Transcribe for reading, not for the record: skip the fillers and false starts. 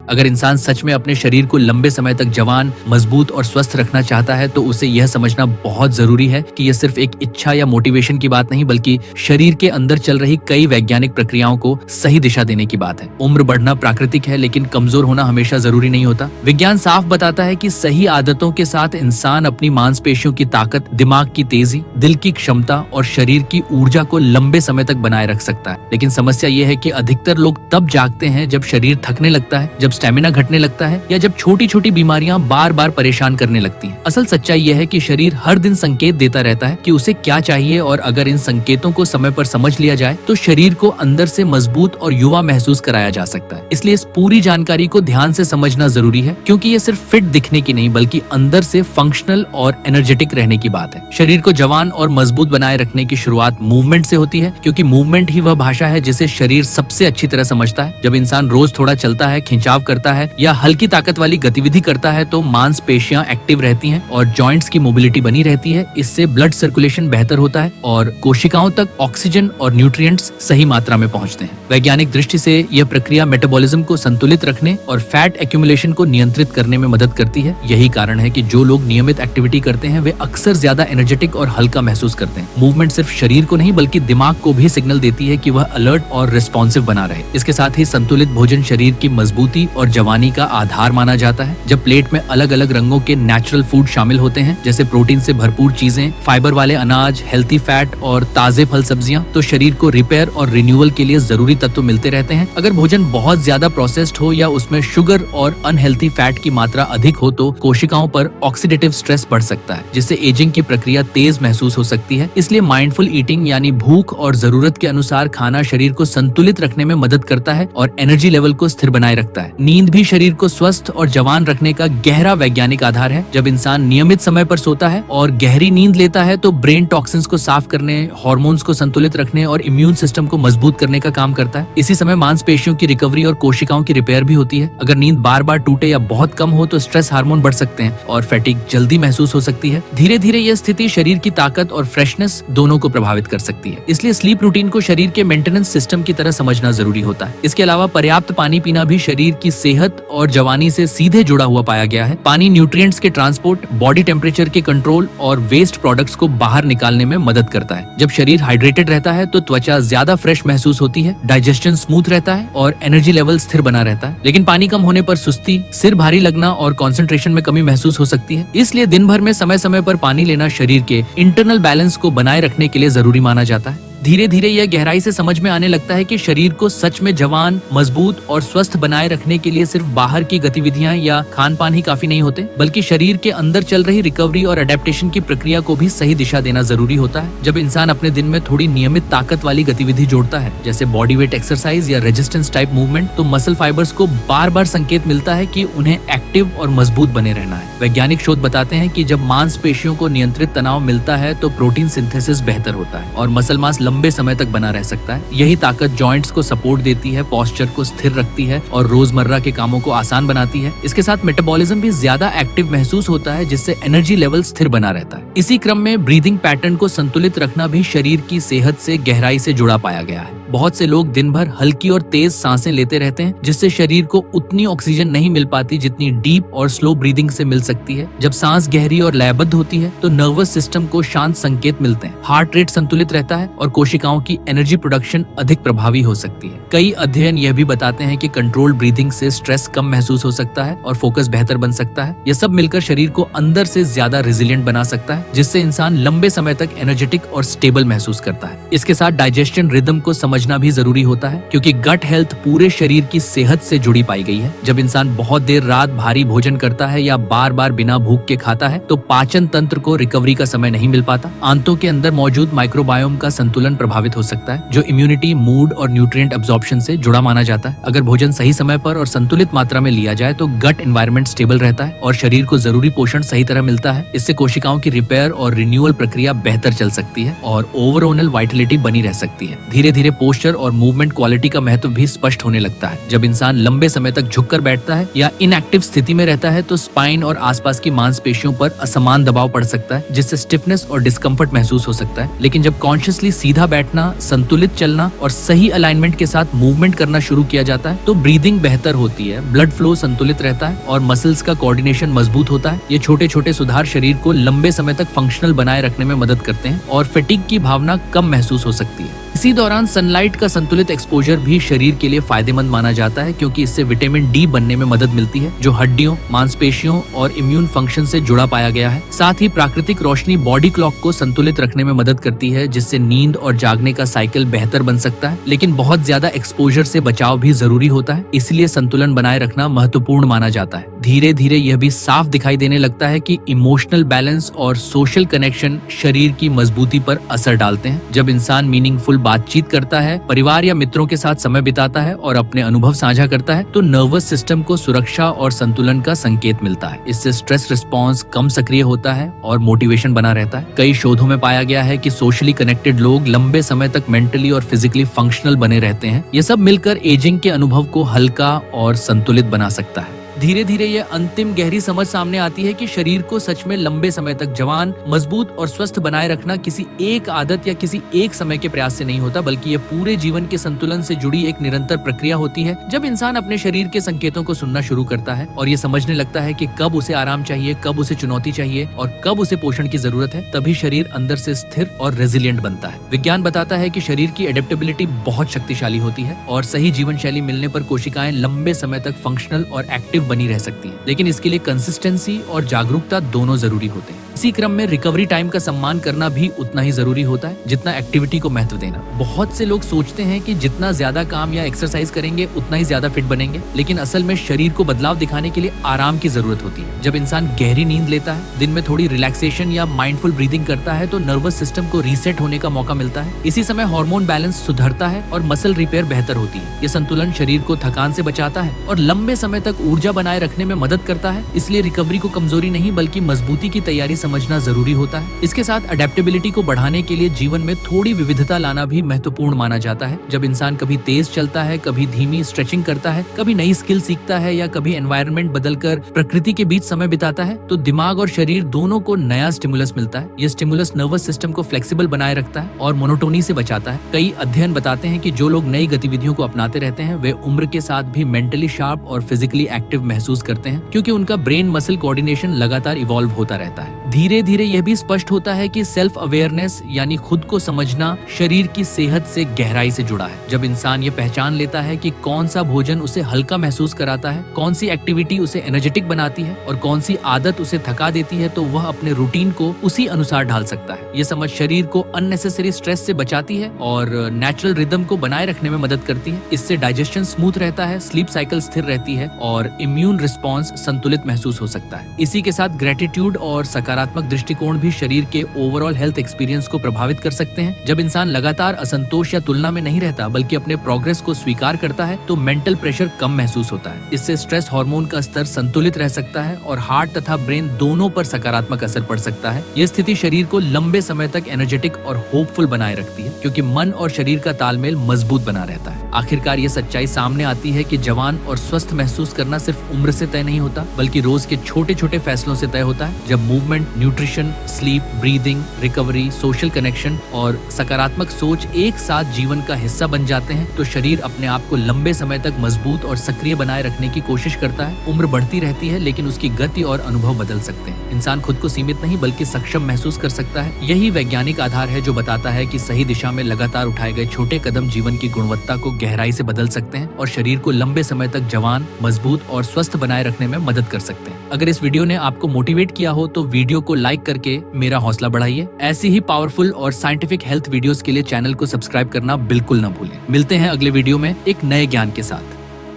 अगर इंसान सच में अपने शरीर को लंबे समय तक जवान, मजबूत और स्वस्थ रखना चाहता है तो उसे यह समझना बहुत जरूरी है कि यह सिर्फ एक इच्छा या मोटिवेशन की बात नहीं, बल्कि शरीर के अंदर चल रही कई वैज्ञानिक प्रक्रियाओं को सही दिशा देने की बात है। उम्र बढ़ना प्राकृतिक है, लेकिन कमजोर होना हमेशा जरूरी नहीं होता। विज्ञान साफ बताता है कि सही आदतों के साथ इंसान अपनी मांसपेशियों की ताकत, दिमाग की तेजी, दिल की क्षमता और शरीर की ऊर्जा को लंबे समय तक बनाए रख सकता है। लेकिन समस्या यह है कि अधिकतर लोग तब जागते हैं जब शरीर थकने लगता है, जब स्टेमिना घटने लगता है या जब छोटी छोटी बीमारियां बार बार परेशान करने लगती हैं। असल सच्चाई यह है कि शरीर हर दिन संकेत देता रहता है कि उसे क्या चाहिए, और अगर इन संकेतों को समय पर समझ लिया जाए तो शरीर को अंदर से मजबूत और युवा महसूस कराया जा सकता है। इसलिए इस पूरी जानकारी को ध्यान से समझना जरूरी है, क्योंकि ये सिर्फ फिट दिखने की नहीं बल्कि अंदर से फंक्शनल और एनर्जेटिक रहने की बात है। शरीर को जवान और मजबूत बनाए रखने की शुरुआत मूवमेंट से होती है, क्योंकि मूवमेंट ही वह भाषा है जिसे शरीर सबसे अच्छी तरह समझता है। जब इंसान रोज थोड़ा चलता है, खिंचाव करता है या हल्की ताकत वाली गतिविधि करता है तो मांसपेशियां एक्टिव रहती हैं और जॉइंट्स की मोबिलिटी बनी रहती है। इससे ब्लड सर्कुलेशन बेहतर होता है और कोशिकाओं तक ऑक्सीजन और न्यूट्रिएंट्स सही मात्रा में पहुंचते हैं। वैज्ञानिक दृष्टि से यह प्रक्रिया मेटाबॉलिज्म को संतुलित रखने और फैट एक्यूमुलेशन को नियंत्रित करने में मदद करती है। यही कारण है कि जो लोग नियमित एक्टिविटी करते हैं वे अक्सर ज्यादा एनर्जेटिक और हल्का महसूस करते हैं। मूवमेंट सिर्फ शरीर को नहीं बल्कि दिमाग को भी सिग्नल देती है कि वह अलर्ट और रिस्पॉन्सिव बना रहे। इसके साथ ही संतुलित भोजन शरीर की मजबूती और जवानी का आधार माना जाता है। जब प्लेट में अलग अलग रंगों के नेचुरल फूड शामिल होते हैं, जैसे प्रोटीन से भरपूर चीजें, फाइबर वाले अनाज, हेल्थी फैट और ताजे फल सब्जियां, तो शरीर को रिपेयर और रिन्यूअल के लिए जरूरी तत्व मिलते रहते हैं। अगर भोजन बहुत ज्यादा प्रोसेस्ड हो या उसमें शुगर और अनहेल्थी फैट की मात्रा अधिक हो तो कोशिकाओं पर ऑक्सीडेटिव स्ट्रेस बढ़ सकता है, जिससे एजिंग की प्रक्रिया तेज महसूस हो सकती है। इसलिए माइंडफुल ईटिंग यानी भूख और जरूरत के अनुसार खाना शरीर को संतुलित रखने में मदद करता है और एनर्जी लेवल को स्थिर बनाए रखता है। नींद भी शरीर को स्वस्थ और जवान रखने का गहरा वैज्ञानिक आधार है। जब इंसान नियमित समय पर सोता है और गहरी नींद लेता है तो ब्रेन टॉक्सिन्स को साफ करने, हार्मोन्स को संतुलित रखने और इम्यून सिस्टम को मजबूत करने का काम करता है। इसी समय मांसपेशियों की रिकवरी और कोशिकाओं की रिपेयर भी होती है। अगर नींद बार बार टूटे या बहुत कम हो तो स्ट्रेस हार्मोन बढ़ सकते हैं और फैटिग जल्दी महसूस हो सकती है। धीरे धीरे यह स्थिति शरीर की ताकत और फ्रेशनेस दोनों को प्रभावित कर सकती है। इसलिए स्लीप रूटीन को शरीर के मेंटेनेंस सिस्टम की तरह समझना जरूरी होता है। इसके अलावा पर्याप्त पानी पीना भी शरीर की सेहत और जवानी से सीधे जुड़ा हुआ पाया गया है। पानी न्यूट्रिएंट्स के ट्रांसपोर्ट, बॉडी टेम्परेचर के कंट्रोल और वेस्ट प्रोडक्ट्स को बाहर निकालने में मदद करता है। जब शरीर हाइड्रेटेड रहता है तो त्वचा ज्यादा फ्रेश महसूस होती है, डाइजेशन स्मूथ रहता है और एनर्जी लेवल स्थिर बना रहता है। लेकिन पानी कम होने पर सुस्ती, सिर भारी लगना और कंसंट्रेशन में कमी महसूस हो सकती है। इसलिए दिन भर में समय समय पर पानी लेना शरीर के इंटरनल बैलेंस को बनाए रखने के लिए जरूरी माना जाता है। धीरे धीरे यह गहराई से समझ में आने लगता है कि शरीर को सच में जवान, मजबूत और स्वस्थ बनाए रखने के लिए सिर्फ बाहर की गतिविधियां या खान पान ही काफी नहीं होते, बल्कि शरीर के अंदर चल रही रिकवरी और अडेप्टेशन की प्रक्रिया को भी सही दिशा देना जरूरी होता है। जब इंसान अपने दिन में थोड़ी नियमित ताकत वाली गतिविधि जोड़ता है, जैसे बॉडी वेट एक्सरसाइज या रेजिस्टेंस टाइप मूवमेंट, तो मसल फाइबर्स को बार बार संकेत मिलता है कि उन्हें एक्टिव और मजबूत बने रहना है। वैज्ञानिक शोध बताते हैं कि जब मांसपेशियों को नियंत्रित तनाव मिलता है तो प्रोटीन सिंथेसिस बेहतर होता है और मसल मास लंबे समय तक बना रह सकता है। यही ताकत जॉइंट्स को सपोर्ट देती है, पोस्चर को स्थिर रखती है और रोजमर्रा के कामों को आसान बनाती है। इसके साथ मेटाबॉलिज्म भी ज्यादा एक्टिव महसूस होता है, जिससे एनर्जी लेवल स्थिर बना रहता है। इसी क्रम में ब्रीदिंग पैटर्न को संतुलित रखना भी शरीर की सेहत से गहराई से जुड़ा पाया गया है। बहुत से लोग दिन भर हल्की और तेज सांसें लेते रहते हैं, जिससे शरीर को उतनी ऑक्सीजन नहीं मिल पाती जितनी डीप और स्लो ब्रीदिंग से मिल सकती है। जब सांस गहरी और लयबद्ध होती है तो नर्वस सिस्टम को शांत संकेत मिलते हैं, हार्ट रेट संतुलित रहता है और कोशिकाओं की एनर्जी प्रोडक्शन अधिक प्रभावी हो सकती है। कई अध्ययन यह भी बताते हैं कि कंट्रोल्ड ब्रीदिंग से स्ट्रेस कम महसूस हो सकता है और फोकस बेहतर बन सकता है। यह सब मिलकर शरीर को अंदर से ज्यादा रेजिलिएंट बना सकता है, जिससे इंसान लंबे समय तक एनर्जेटिक और स्टेबल महसूस करता है। इसके साथ डाइजेशन रिदम को समझना भी जरूरी होता है, क्योंकि गट हेल्थ पूरे शरीर की सेहत से जुड़ी पाई गई है। जब इंसान बहुत देर रात भारी भोजन करता है या बार बार बिना भूख के खाता है तो पाचन तंत्र को रिकवरी का समय नहीं मिल पाता। आंतों के अंदर मौजूद माइक्रोबायोम का संतुलन प्रभावित हो सकता है, जो इम्यूनिटी, मूड और न्यूट्रिएंट अब्जॉर्प्शन से जुड़ा माना जाता है। अगर भोजन सही समय पर और संतुलित मात्रा में लिया जाए तो गट एनवायरनमेंट स्टेबल रहता है और शरीर को जरूरी पोषण सही तरह मिलता है। इससे कोशिकाओं की रिपेयर और रिन्यूअल प्रक्रिया बेहतर चल सकती है और ओवरऑल वाइटलिटी बनी रह सकती है। धीरे धीरे पोस्चर और मूवमेंट क्वालिटी का महत्व भी स्पष्ट होने लगता है। जब इंसान लंबे समय तक झुककर बैठता है या इनएक्टिव स्थिति में रहता है तो स्पाइन और आसपास की मांसपेशियों पर असमान दबाव पड़ सकता है, जिससे स्टिफनेस और डिस्कम्फर्ट महसूस हो सकता है। लेकिन जब कॉन्शियसली सीधा बैठना, संतुलित चलना और सही अलाइनमेंट के साथ मूवमेंट करना शुरू किया जाता है तो ब्रीदिंग बेहतर होती है, ब्लड फ्लो संतुलित रहता है और मसल्स का कोऑर्डिनेशन मजबूत होता है। ये छोटे छोटे सुधार शरीर को लंबे समय तक फंक्शनल बनाए रखने में मदद करते हैं और फटीग की भावना कम महसूस हो सकती है। इसी दौरान सनलाइट का संतुलित एक्सपोजर भी शरीर के लिए फायदेमंद माना जाता है, क्योंकि इससे विटामिन डी बनने में मदद मिलती है, जो हड्डियों, मांसपेशियों और इम्यून फंक्शन से जुड़ा पाया गया है। साथ ही प्राकृतिक रोशनी बॉडी क्लॉक को संतुलित रखने में मदद करती है, जिससे नींद और जागने का साइकिल बेहतर बन सकता है। लेकिन बहुत ज्यादा एक्सपोजर से बचाव भी जरूरी होता है, इसलिए संतुलन बनाए रखना महत्वपूर्ण माना जाता है। धीरे धीरे यह भी साफ दिखाई देने लगता है कि इमोशनल बैलेंस और सोशल कनेक्शन शरीर की मजबूती पर असर डालते हैं। जब इंसान मीनिंगफुल बातचीत करता है, परिवार या मित्रों के साथ समय बिताता है और अपने अनुभव साझा करता है तो नर्वस सिस्टम को सुरक्षा और संतुलन का संकेत मिलता है। इससे स्ट्रेस रिस्पॉन्स कम सक्रिय होता है और मोटिवेशन बना रहता है। कई शोधों में पाया गया है कि सोशली कनेक्टेड लोग लंबे समय तक मेंटली और फिजिकली फंक्शनल बने रहते हैं। ये सब मिलकर एजिंग के अनुभव को हल्का और संतुलित बना सकता है। धीरे धीरे ये अंतिम गहरी समझ सामने आती है कि शरीर को सच में लंबे समय तक जवान, मजबूत और स्वस्थ बनाए रखना किसी एक आदत या किसी एक समय के प्रयास से नहीं होता, बल्कि ये पूरे जीवन के संतुलन से जुड़ी एक निरंतर प्रक्रिया होती है। जब इंसान अपने शरीर के संकेतों को सुनना शुरू करता है और ये समझने लगता है कि कब उसे आराम चाहिए, कब उसे चुनौती चाहिए और कब उसे पोषण की जरूरत है, तभी शरीर अंदर से स्थिर और रेजिलिएंट बनता है। विज्ञान बताता है कि शरीर की एडेप्टेबिलिटी बहुत शक्तिशाली होती है और सही जीवन शैली मिलने पर कोशिकाएं लंबे समय तक फंक्शनल और एक्टिव बनी रह सकती है। लेकिन इसके लिए कंसिस्टेंसी और जागरूकता दोनों जरूरी होते हैं। इसी क्रम में रिकवरी टाइम का सम्मान करना भी उतना ही जरूरी होता है जितना एक्टिविटी को महत्व देना। बहुत से लोग सोचते हैं कि जितना ज्यादा काम या एक्सरसाइज करेंगे उतना ही ज्यादा फिट बनेंगे, लेकिन असल में शरीर को बदलाव दिखाने के लिए आराम की जरूरत होती है। जब इंसान गहरी नींद लेता है, दिन में थोड़ी रिलैक्सेशन या माइंडफुल ब्रीदिंग करता है तो नर्वस सिस्टम को रीसेट होने का मौका मिलता है। इसी समय हार्मोन बैलेंस सुधरता है और मसल रिपेयर बेहतर होती है। ये संतुलन शरीर को थकान से बचाता है और लंबे समय तक ऊर्जा बनाए रखने में मदद करता है। इसलिए रिकवरी को कमजोरी नहीं बल्कि मजबूती की तैयारी समझना जरूरी होता है। इसके साथ अडेप्टेबिलिटी को बढ़ाने के लिए जीवन में थोड़ी विविधता लाना भी महत्वपूर्ण माना जाता है। जब इंसान कभी तेज चलता है, कभी धीमी स्ट्रेचिंग करता है, कभी नई स्किल सीखता है या कभी एनवायरनमेंट बदलकर प्रकृति के बीच समय बिताता है तो दिमाग और शरीर दोनों को नया स्टिमुलस मिलता है। ये स्टिमुलस नर्वस सिस्टम को फ्लेक्सिबल बनाए रखता है और मोनोटोनी से बचाता है। कई अध्ययन बताते हैं कि जो लोग नई गतिविधियों को अपनाते रहते हैं वे उम्र के साथ भी मेंटली शार्प और फिजिकली एक्टिव महसूस करते हैं, क्योंकि उनका ब्रेन मसल कोऑर्डिनेशन लगातार इवॉल्व होता रहता है। धीरे धीरे यह भी स्पष्ट होता है कि सेल्फ अवेयरनेस यानी खुद को समझना शरीर की सेहत से गहराई से जुड़ा है। जब इंसान ये पहचान लेता है कि कौन सा भोजन उसे हल्का महसूस कराता है, कौन सी एक्टिविटी उसे एनर्जेटिक बनाती है और कौन सी आदत उसे थका देती है, तो वह अपने रूटीन को उसी अनुसार ढाल सकता है। ये समझ शरीर को अननेसेसरी स्ट्रेस से बचाती है और नेचुरल रिदम को बनाए रखने में मदद करती है। इससे डाइजेशन स्मूथ रहता है, स्लीप साइकिल स्थिर रहती है और इम्यून रिस्पॉन्स संतुलित महसूस हो सकता है। इसी के साथ ग्रेटिट्यूड और सकारात्मक दृष्टिकोण भी शरीर के ओवरऑल हेल्थ एक्सपीरियंस को प्रभावित कर सकते हैं। जब इंसान लगातार असंतोष या तुलना में नहीं रहता बल्कि अपने प्रोग्रेस को स्वीकार करता है तो मेंटल प्रेशर कम महसूस होता है। इससे स्ट्रेस हार्मोन का स्तर संतुलित रह सकता है और हार्ट तथा ब्रेन दोनों पर सकारात्मक असर पड़ सकता है। यह स्थिति शरीर को लंबे समय तक एनर्जेटिक और होपफुल बनाए रखती है, क्योंकि मन और शरीर का तालमेल मजबूत बना रहता है। आखिरकार ये सच्चाई सामने आती है कि जवान और स्वस्थ महसूस करना सिर्फ उम्र से तय नहीं होता बल्कि रोज के छोटे छोटे फैसलों से तय होता है। जब movement, nutrition, sleep, breathing, recovery, social connection और सकारात्मक सोच एक साथ जीवन का हिस्सा बन जाते हैं तो शरीर अपने आप को लंबे समय तक मजबूत और सक्रिय बनाए रखने की कोशिश करता है। उम्र बढ़ती रहती है लेकिन उसकी गति और अनुभव बदल सकते हैं। इंसान खुद को सीमित नहीं बल्कि सक्षम महसूस कर सकता है। यही वैज्ञानिक आधार है जो बताता है कि सही दिशा में लगातार उठाए गए छोटे कदम जीवन की गुणवत्ता को गहराई से बदल सकते हैं और शरीर को लंबे समय तक जवान, मजबूत और स्वस्थ बनाए रखने में मदद कर सकते हैं। अगर इस वीडियो ने आपको मोटिवेट किया हो तो वीडियो को लाइक करके मेरा हौसला बढ़ाइए। ऐसी ही पावरफुल और साइंटिफिक हेल्थ वीडियोस के लिए चैनल को सब्सक्राइब करना बिल्कुल न भूलें। मिलते हैं अगले वीडियो में एक नए ज्ञान के साथ।